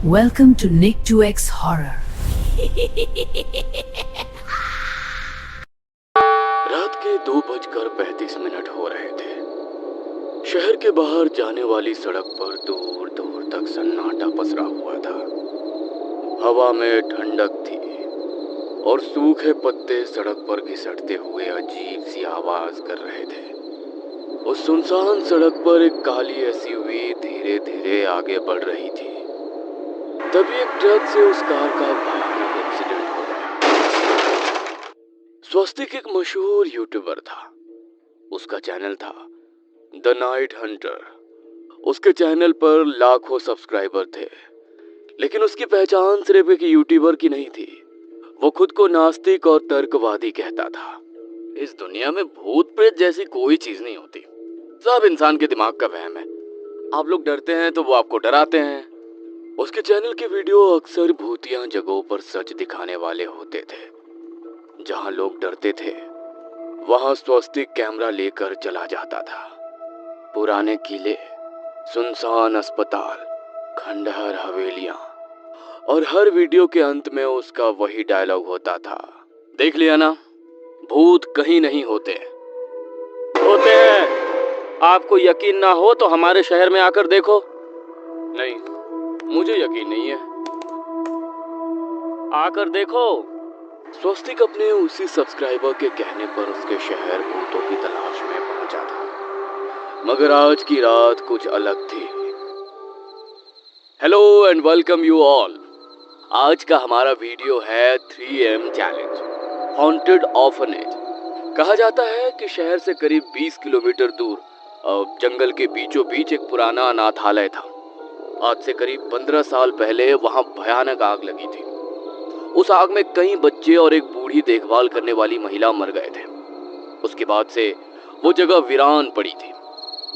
Welcome to Nick 2X Horror. रात के 2:35 हो रहे थे। शहर के बाहर जाने वाली सड़क पर दूर दूर तक सन्नाटा पसरा हुआ था। हवा में ठंडक थी और सूखे पत्ते सड़क पर घिसटते हुए अजीब सी आवाज कर रहे थे। उस सुनसान सड़क पर एक काली एसयूवी धीरे धीरे आगे बढ़ रही थी। तभी एक ट्रक से उस कार का भयानक एक्सीडेंट हो गया। स्वस्तिक एक मशहूर यूट्यूबर था। उसका चैनल था द नाइट हंटर। उसके चैनल पर लाखों सब्सक्राइबर थे, लेकिन उसकी पहचान सिर्फ एक यूट्यूबर की नहीं थी। वो खुद को नास्तिक और तर्कवादी कहता था। इस दुनिया में भूत प्रेत जैसी कोई चीज नहीं होती, सब इंसान के दिमाग का वहम है। आप लोग डरते हैं तो वो आपको डराते हैं। उसके चैनल के वीडियो अक्सर भूतिया जगहों पर सच दिखाने वाले होते थे। जहां लोग डरते थे वहां स्वस्तिक कैमरा लेकर चला जाता था। पुराने किले, सुनसान अस्पताल, खंडहर हवेलियां, और हर वीडियो के अंत में उसका वही डायलॉग होता था। देख लिया ना, भूत कहीं नहीं होते। होते हैं। आपको यकीन ना हो तो हमारे शहर में आकर देखो। नहीं, मुझे यकीन नहीं है। आकर देखो। स्वस्तिक अपने उसी सब्सक्राइबर के कहने पर उसके शहर भूतों की तलाश में पहुंचा था। मगर आज की रात कुछ अलग थी। Hello and welcome you all. आज का हमारा वीडियो है 3M चैलेंज, हॉन्टेड ऑर्फनेज। कहा जाता है कि शहर से करीब 20 किलोमीटर दूर जंगल के बीचों बीच एक पुराना अनाथालय था। आज से करीब 15 साल पहले वहां भयानक आग लगी थी। उस आग में कई बच्चे और एक बूढ़ी देखभाल करने वाली महिला मर गए थे। उसके बाद से वो जगह वीरान पड़ी थी।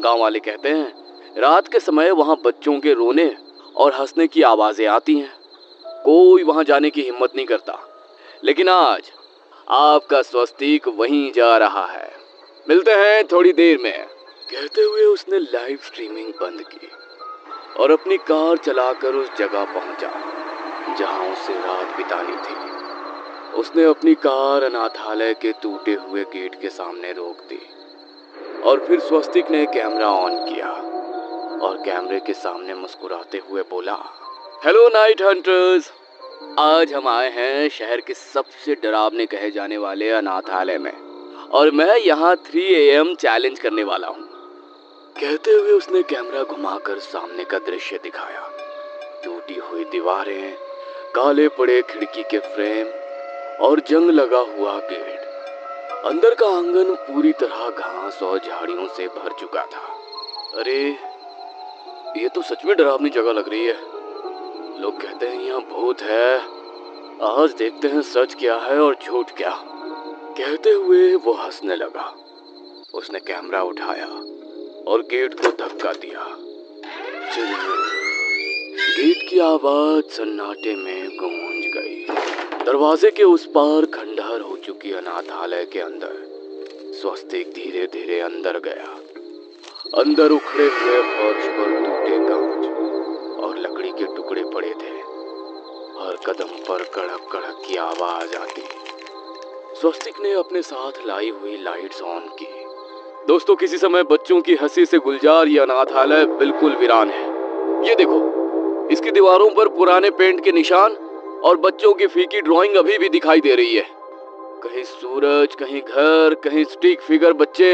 गांव वाले कहते हैं रात के समय वहां बच्चों के रोने और हंसने की आवाजें आती हैं। कोई वहां जाने की हिम्मत नहीं करता। लेकिन आज आपका स्वस्तिक वहीं जा रहा है। मिलते हैं थोड़ी देर में। कहते हुए उसने लाइव स्ट्रीमिंग बंद की और अपनी कार चलाकर उस जगह पहुंचा जहां उसे रात बितानी थी। उसने अपनी कार अनाथालय के टूटे हुए गेट के सामने रोक दी और फिर स्वस्तिक ने कैमरा ऑन किया और कैमरे के सामने मुस्कुराते हुए बोला, हेलो नाइट हंटर्स। आज हम आए हैं शहर के सबसे डरावने कहे जाने वाले अनाथालय में और मैं यहाँ 3AM चैलेंज करने वाला हूँ। कहते हुए उसने कैमरा घुमाकर सामने का दृश्य दिखाया। टूटी हुई दीवारें, काले पड़े खिड़की के फ्रेम और जंग लगा हुआ गेट। अंदर का आंगन पूरी तरह घास और झाड़ियों से भर चुका था। अरे ये तो सच में डरावनी जगह लग रही है। लोग कहते हैं यहाँ भूत है। आज देखते हैं सच क्या है और झूठ क्या। कहते हुए वो हंसने लगा। उसने कैमरा उठाया और गेट को धक्का दिया। गेट की आवाज सन्नाटे में गूंज गई। दरवाजे के उस पार खंडहर हो चुकी अनाथालय के अंदर स्वस्तिक धीरे धीरे अंदर गया। अंदर उखड़े हुए फर्श पर टूटे कांच और लकड़ी के टुकड़े पड़े थे। हर कदम पर कड़क कड़क की आवाज आती। स्वस्तिक ने अपने साथ लाई हुई लाइट्स ऑन की। दोस्तों, किसी समय बच्चों की हंसी से गुलजार ये अनाथालय बिल्कुल वीरान है। ये देखो, इसकी दीवारों पर पुराने पेंट के निशान और बच्चों की फीकी ड्राइंग अभी भी दिखाई दे रही है। कहीं सूरज, कहीं घर, कहीं स्टिक फिगर बच्चे।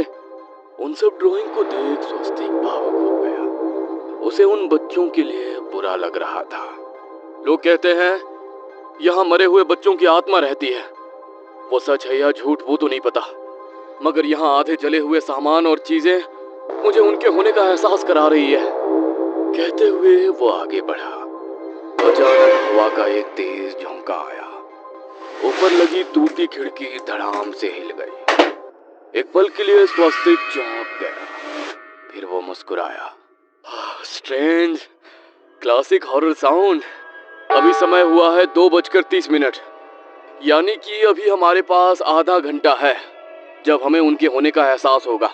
उन सब ड्राइंग को देख स्वस्तिक भावुक हो गया। उसे उन बच्चों के लिए बुरा लग रहा था। लोग कहते हैं यहाँ मरे हुए बच्चों की आत्मा रहती है। वो सच है या झूठ वो तो नहीं पता, मगर यहाँ आधे जले हुए सामान और चीजें मुझे उनके होने का एहसास करा रही है। कहते हुए वो आगे बढ़ा। अचानक हवा का एक तेज झोंका आया। ऊपर लगी टूटी खिड़की धड़ाम से हिल गई। एक पल के लिए स्वस्तिक चौंक गया, फिर वो मुस्कुराया। Strange, classic horror sound. अभी समय हुआ है 2:30, यानी कि अभी हमारे पास आधा घंटा है जब हमें उनके होने का एहसास होगा।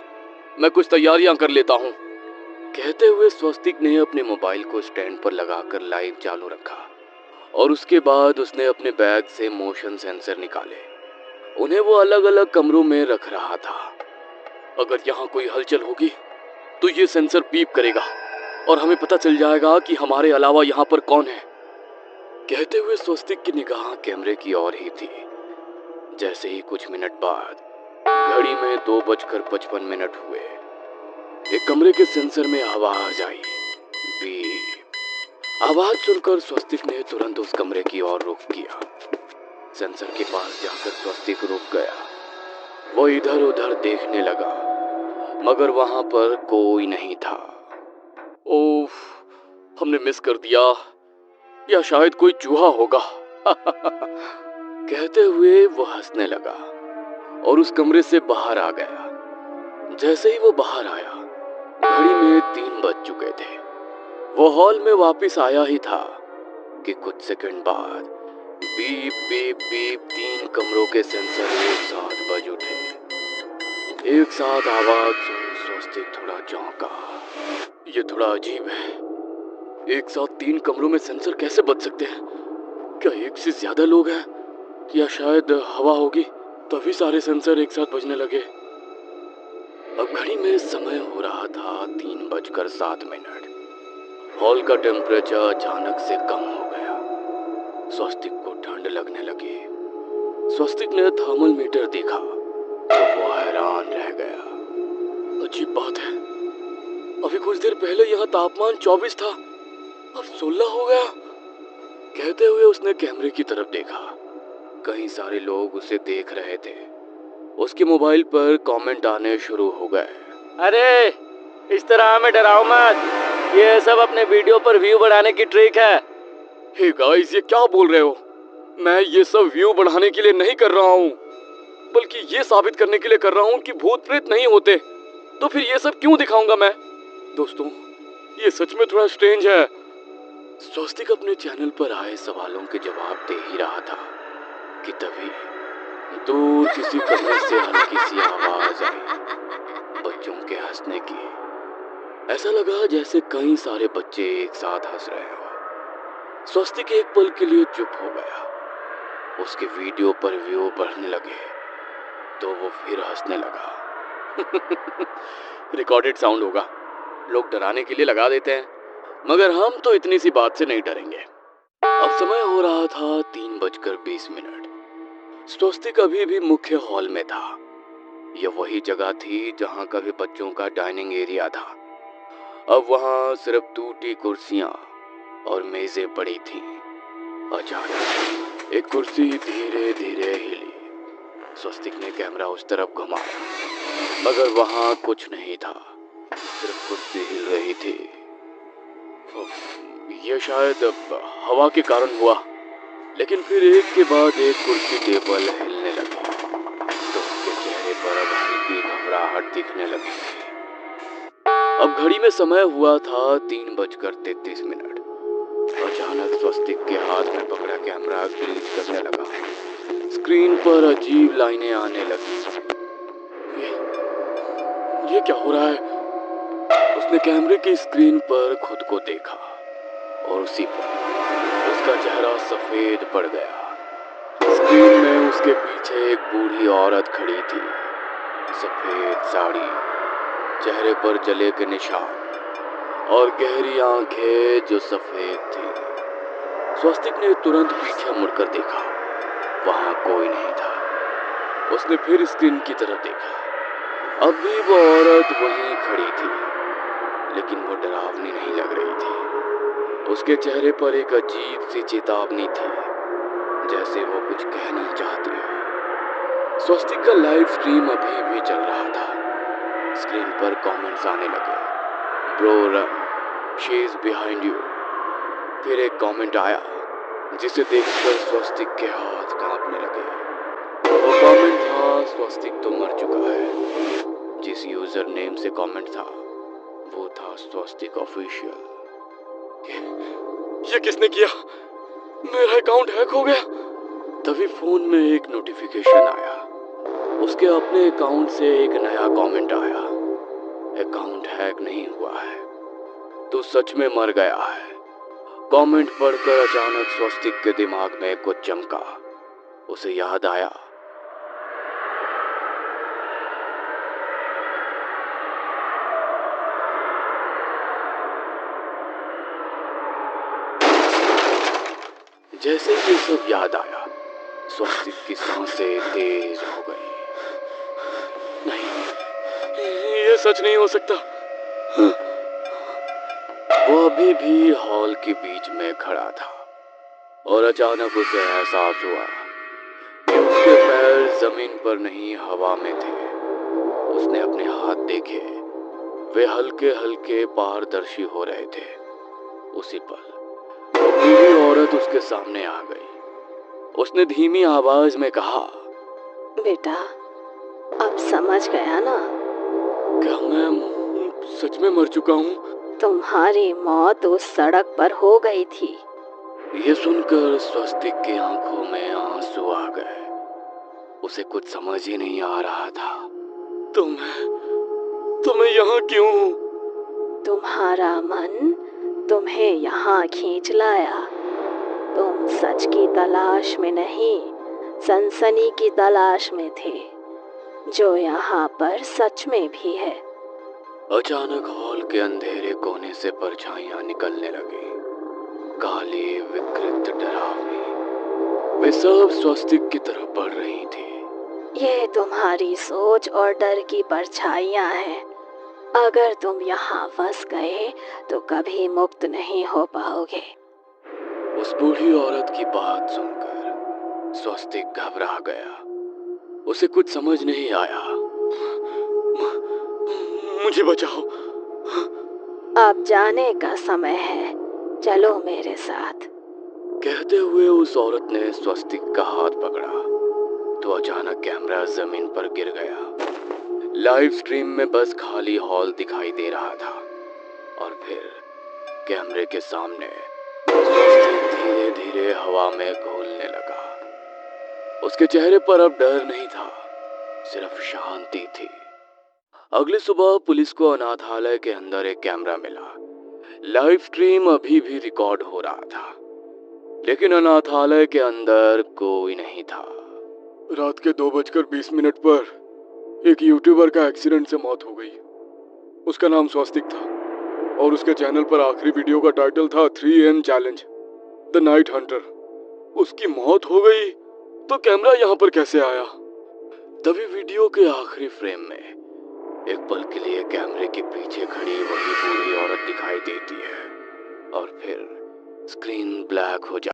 मैं कुछ तैयारियां कर लेता हूँ। कहते हुए स्वस्तिक ने अपने मोबाइल को स्टैंड पर लगाकर लाइव चालू रखा और उसके बाद उसने अपने बैग से मोशन सेंसर निकाले। उन्हें वो अलग अलग कमरों में रख रहा था। अगर यहाँ कोई हलचल होगी तो ये सेंसर बीप करेगा और हमें पता चल जाएगा कि हमारे अलावा यहाँ पर कौन है। कहते हुए स्वस्तिक की निगाह कैमरे की ओर ही थी। जैसे ही कुछ मिनट बाद घड़ी में 2:55 हुए, एक कमरे के सेंसर में आवाज आई, बीप। आवाज सुनकर स्वस्तिक ने तुरंत उस कमरे की ओर रुख किया। सेंसर के पास जाकर स्वस्तिक रुक गया। वो इधर उधर देखने लगा, मगर वहां पर कोई नहीं था। ओफ, हमने मिस कर दिया, या शायद कोई चूहा होगा। कहते हुए वो हंसने लगा और उस कमरे से बाहर आ गया। जैसे ही वो बाहर आया, घड़ी में 3 बज चुके थे। वो हॉल में वापस आया ही था कि कुछ सेकंड बाद बीप बीप बीप 3 कमरों के सेंसर एक साथ बज उठे। एक साथ आवाज सुन स्वस्तिक थोड़ा चौंका। ये थोड़ा अजीब है, एक साथ 3 कमरों में सेंसर कैसे बज सकते हैं? क्या एक से ज्यादा लोग हैं, या शायद हवा होगी तभी सारे सेंसर एक साथ बजने लगे। अब घड़ी में समय हो रहा था 3:07। हॉल का टेम्परेचर अचानक से कम हो गया। स्वस्तिक को ठंड लगने लगी। स्वस्तिक ने थर्मोमीटर देखा तो वो हैरान रह गया। अजीब बात है, अभी कुछ देर पहले यहाँ तापमान 24 था, अब 16 हो गया। कहते हुए उसने कैमरे की तरफ देखा। कई सारे लोग उसे देख रहे थे। उसके मोबाइल पर कमेंट आने शुरू हो गए। अरे इस तरह हमें डराओ मत, ये सब अपने वीडियो पर व्यू बढ़ाने की ट्रिक है। हे गाइस, ये क्या बोल रहे हो? मैं ये सब व्यू बढ़ाने के लिए नहीं कर रहा हूँ, बल्कि ये साबित करने के लिए कर रहा हूँ कि भूत प्रेत नहीं होते। तो फिर ये सब क्यों दिखाऊंगा मैं? दोस्तों, ये सच में थोड़ा स्ट्रेंज है। स्वस्तिक अपने चैनल पर आए सवालों के जवाब दे ही रहा था कि तभी दूर किसी कमरे से हल्की सी आवाज आई, बच्चों के हंसने की। ऐसा लगा जैसे कई सारे बच्चे एक साथ हंस रहे हो। स्वस्तिक एक पल के लिए चुप हो गया। उसके वीडियो पर व्यू बढ़ने लगे तो वो फिर हंसने लगा। रिकॉर्डेड साउंड होगा, लोग डराने के लिए लगा देते हैं, मगर हम तो इतनी सी बात से नहीं डरेंगे। अब समय हो रहा था 3:20। स्वस्तिक अभी भी मुख्य हॉल में था। यह वही जगह थी जहां कभी बच्चों का डाइनिंग एरिया था। अब वहां सिर्फ टूटी कुर्सियां और मेजें पड़ी थीं। अचानक एक कुर्सी धीरे धीरे हिली। स्वस्तिक ने कैमरा उस तरफ घुमाया, मगर वहां कुछ नहीं था, सिर्फ कुर्सी हिल रही थी। यह शायद हवा के कारण हुआ, लेकिन फिर एक के बाद एक कुर्सी टेबल हिलने लगी तो उसके चेहरे पर अब हल्की घबराहट दिखने लगी। अब घड़ी में समय हुआ था 3:33। अचानक स्वस्तिक के हाथ में पकड़ा कैमरा ग्लिच करने लगा। स्क्रीन पर अजीब लाइनें आने लगी। ये क्या हो रहा है? उसने कैमरे की स्क्रीन पर खुद को देखा और उसी पर उसका चेहरा सफेद पड़ गया। स्क्रीन में उसके पीछे एक बूढ़ी औरत खड़ी थी। सफेद साड़ी, चेहरे पर जले के निशान और गहरी आंखें जो सफेद थी। स्वस्तिक ने तुरंत पीछे मुड़कर देखा, वहां कोई नहीं था। उसने फिर स्क्रीन की तरफ देखा। अब भी वो औरत वहीं खड़ी थी, लेकिन वो डरावनी नहीं लग रही थी। उसके चेहरे पर एक अजीब सी चेतावनी थी, जैसे वो कुछ कहना चाहती हो। स्वस्तिक का लाइव स्ट्रीम अभी भी चल रहा था। स्क्रीन पर कमेंट्स आने लगे, bro run, she is behind you. फिर एक कमेंट आया जिसे देखकर स्वस्तिक के हाथ कांपने लगे। वो कमेंट था, स्वस्तिक तो मर चुका है। जिस यूजर नेम से कमेंट था वो था स्वस्तिक ऑफिशियल। ये किसने किया? मेरा अकाउंट हैक हो गया। तभी फोन में एक नोटिफिकेशन आया। उसके अपने अकाउंट से एक नया कमेंट आया, अकाउंट हैक नहीं हुआ है, तू सच में मर गया है। कमेंट पढ़कर अचानक स्वस्तिक के दिमाग में कुछ चमका। उसे याद आया, जैसे ही सब याद आया, स्वस्तिक की सांसें तेज हो गई। नहीं, ये सच नहीं हो सकता। वो अभी भी हॉल के बीच में खड़ा था और अचानक उसे एहसास हुआ कि उसके पैर जमीन पर नहीं हवा में थे। उसने अपने हाथ देखे, वे हल्के हल्के पारदर्शी हो रहे थे। उसी पल वो बूढ़ी औरत उसके सामने आ गई। उसने धीमी आवाज में कहा, बेटा, अब समझ गया ना? क्या मैं सच में मर चुका हूँ? तुम्हारी मौत उस सड़क पर हो गई थी। ये सुनकर स्वस्तिक की आंखों में आंसू आ गए। उसे कुछ समझ ही नहीं आ रहा था। तुम्हें यहाँ क्यों? तुम्हारा मन तुम्हें यहाँ खींच लाया। तुम सच की तलाश में नहीं, सनसनी की तलाश में थे, जो यहाँ पर सच में भी है। अचानक हॉल के अंधेरे कोने से परछाइयां निकलने लगी, काली, विकृत, डरावनी। वे सब स्वस्तिक की तरफ बढ़ रही थी। ये तुम्हारी सोच और डर की परछाइयां हैं। अगर तुम यहाँ फंस गए तो कभी मुक्त नहीं हो पाओगे। उस बूढ़ी औरत की बात सुनकर स्वस्तिक घबरा गया। उसे कुछ समझ नहीं आया। मुझे बचाओ। अब जाने का समय है, चलो मेरे साथ। कहते हुए उस औरत ने स्वस्तिक का हाथ पकड़ा तो अचानक कैमरा जमीन पर गिर गया। लाइव स्ट्रीम में बस खाली हॉल दिखाई दे रहा था और फिर कैमरे के सामने स्वस्तिक धीरे धीरे हवा में घुलने लगा। उसके चेहरे पर अब डर नहीं था, सिर्फ शांति थी। अगली सुबह पुलिस को अनाथालय के अंदर एक कैमरा मिला। लाइव स्ट्रीम अभी भी रिकॉर्ड हो रहा था, लेकिन अनाथालय के अंदर कोई नहीं था। रात के 2:20 पर एक यूट्यूबर का एक्सीडेंट से मौत हो गई। उसका नाम स्वस्तिक था और उसके चैनल पर आखिरी वीडियो का टाइटल था 3M challenge, the night Hunter. उसकी मौत हो गई तो कैमरा यहाँ पर कैसे आया? तभी वीडियो के आखिरी फ्रेम में एक पल के लिए कैमरे के पीछे खड़ी वही बूढ़ी औरत दिखाई देती है और फिर स्क्रीन ब्लैक हो जाती है।